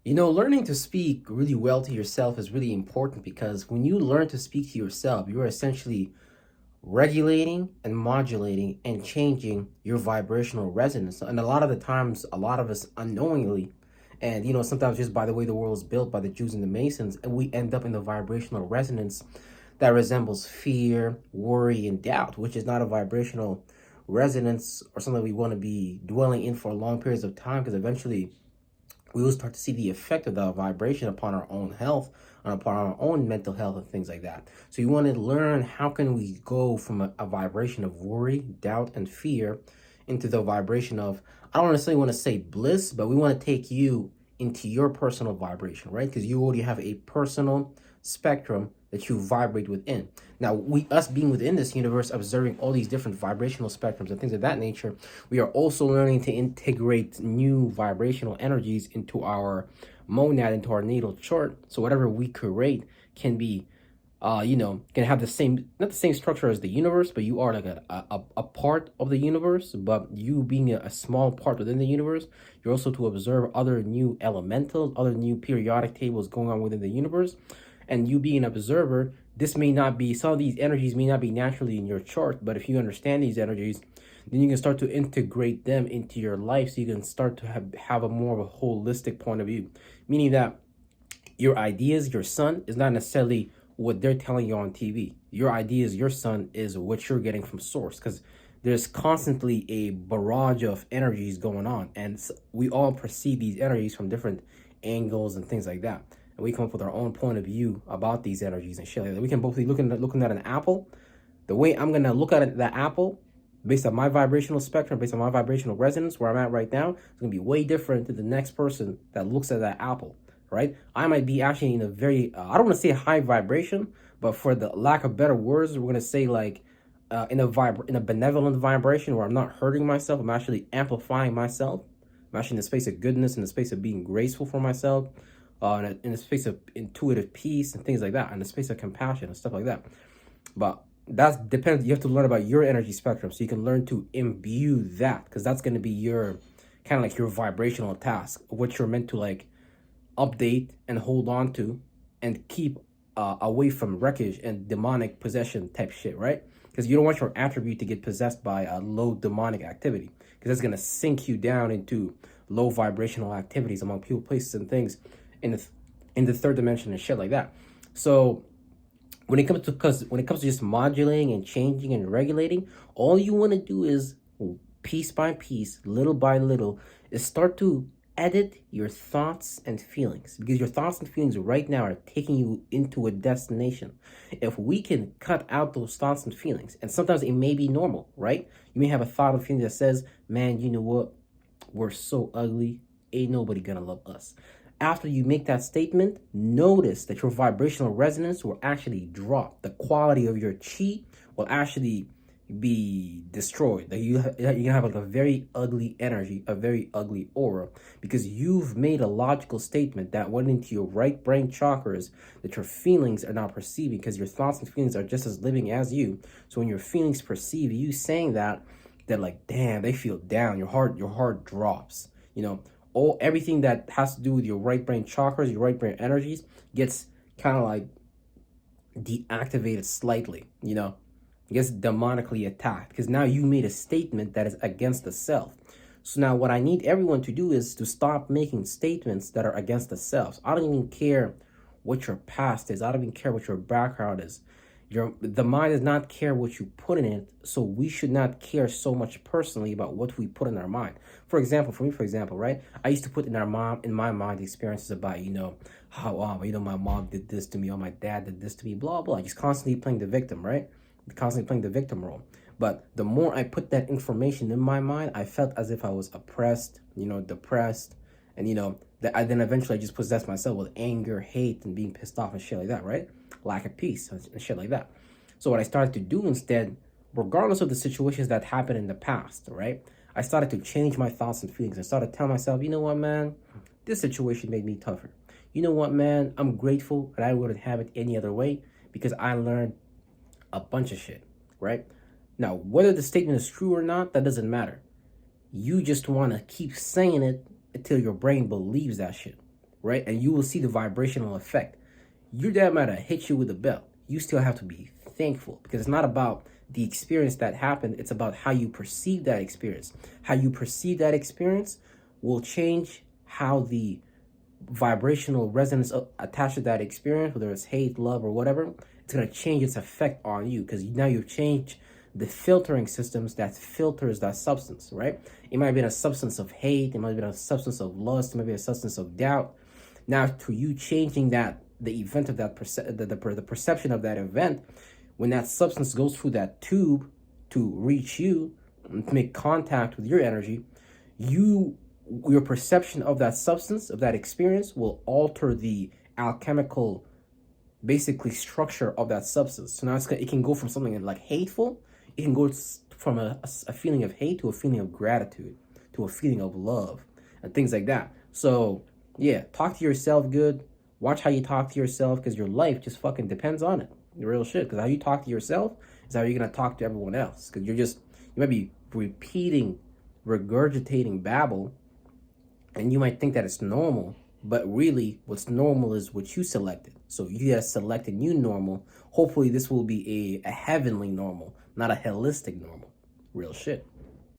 Learning to speak really well to yourself is really important because when you learn to speak to yourself, you're essentially regulating and modulating and changing your vibrational resonance. And a lot of the times, a lot of us unknowingly, and sometimes just by the way the world is built by the Jews and the Masons, and we end up in the vibrational resonance that resembles fear, worry, and doubt, which is not a vibrational resonance or something we want to be dwelling in for long periods of time because eventually we will start to see the effect of the vibration upon our own health and upon our own mental health and things like that. So you want to learn how can we go from a vibration of worry, doubt, and fear into the vibration of, I don't necessarily want to say bliss, but we want to take you into your personal vibration, right? Because you already have a personal spectrum that you vibrate within. Now, us being within this universe, observing all these different vibrational spectrums and things of that nature, we are also learning to integrate new vibrational energies into our monad, into our natal chart. So whatever we create can be can have the same, not the same structure as the universe, but you are like a part of the universe. But you being a small part within the universe, you're also to observe other new elementals, other new periodic tables going on within the universe. And you being an observer, this may not be, some of these energies may not be naturally in your chart, but if you understand these energies, then you can start to integrate them into your life so you can start to have a more of a holistic point of view. Meaning that your ideas, your sun, is not necessarily what they're telling you on TV. Your ideas, your sun, is what you're getting from source, because there's constantly a barrage of energies going on, and we all perceive these energies from different angles and things like that. And we come up with our own point of view about these energies and shit like that. We can both be looking at an apple. The way I'm gonna look at the apple, based on my vibrational spectrum, based on my vibrational resonance, where I'm at right now, it's gonna be way different to the next person that looks at that apple, right? I might be actually in a very, I don't want to say high vibration, but for the lack of better words, we're gonna say like in a benevolent vibration where I'm not hurting myself. I'm actually amplifying myself. I'm actually in the space of goodness, in the space of being graceful for myself, in the space of intuitive peace and things like that, in the space of compassion and stuff like that. But that's depends. You have to learn about your energy spectrum so you can learn to imbue that, because that's going to be your kind of like your vibrational task, what you're meant to like update and hold on to and keep away from wreckage and demonic possession type shit, right? Because you don't want your attribute to get possessed by a low demonic activity, because that's going to sink you down into low vibrational activities among people, places, and things in the third dimension and shit like that. So when it comes to, just modulating and changing and regulating, all you want to do is piece by piece, little by little, is start to edit your thoughts and feelings, because your thoughts and feelings right now are taking you into a destination. If we can cut out those thoughts and feelings, and sometimes it may be normal, right? You may have a thought or feeling that says, man, you know what, we're so ugly, ain't nobody gonna love us. After you make that statement, notice that your vibrational resonance will actually drop. The quality of your chi will actually be destroyed. That you're gonna have like a very ugly energy, a very ugly aura, because you've made a logical statement that went into your right brain chakras that your feelings are not perceiving, because your thoughts and feelings are just as living as you. So when your feelings perceive you saying that, they're like, damn, they feel down. Your heart drops. Everything that has to do with your right brain chakras, your right brain energies, gets kind of like deactivated slightly, gets demonically attacked, because now you made a statement that is against the self. So now what I need everyone to do is to stop making statements that are against the self. I don't even care what your past is. I don't even care what your background is. The mind does not care what you put in it, so we should not care so much personally about what we put in our mind. For example, right? I used to put in my mind experiences about how my mom did this to me, or my dad did this to me, blah blah. Just constantly playing the victim, right? Constantly playing the victim role. But the more I put that information in my mind, I felt as if I was oppressed, depressed, and that I then eventually just possessed myself with anger, hate, and being pissed off and shit like that, right? Lack of peace and shit like that. So what I started to do instead, regardless of the situations that happened in the past, right? I started to change my thoughts and feelings. I started telling myself, you know what, man, this situation made me tougher. You know what, man, I'm grateful that I wouldn't have it any other way, because I learned a bunch of shit, right? Now, whether the statement is true or not, that doesn't matter. You just want to keep saying it until your brain believes that shit, right? And you will see the vibrational effect. Your dad might have hit you with a belt. You still have to be thankful, because it's not about the experience that happened. It's about how you perceive that experience. How you perceive that experience will change how the vibrational resonance attached to that experience, whether it's hate, love, or whatever, it's going to change its effect on you, because now you've changed the filtering systems that filters that substance, right? It might have been a substance of hate, it might have been a substance of lust, it might be a substance of doubt. Now, through you changing that, the event of that, the perception of that event, when that substance goes through that tube to reach you, to make contact with your energy, your perception of that substance, of that experience, will alter the alchemical, basically, structure of that substance. So now it can go from something like hateful, it can go from a feeling of hate to a feeling of gratitude, to a feeling of love, and things like that. So yeah, talk to yourself good. Watch how you talk to yourself, because your life just fucking depends on it. The real shit. Because how you talk to yourself is how you're going to talk to everyone else. Because you might be repeating, regurgitating babble, and you might think that it's normal, but really what's normal is what you selected. So you have selected new normal. Hopefully this will be a heavenly normal, not a holistic normal. Real shit.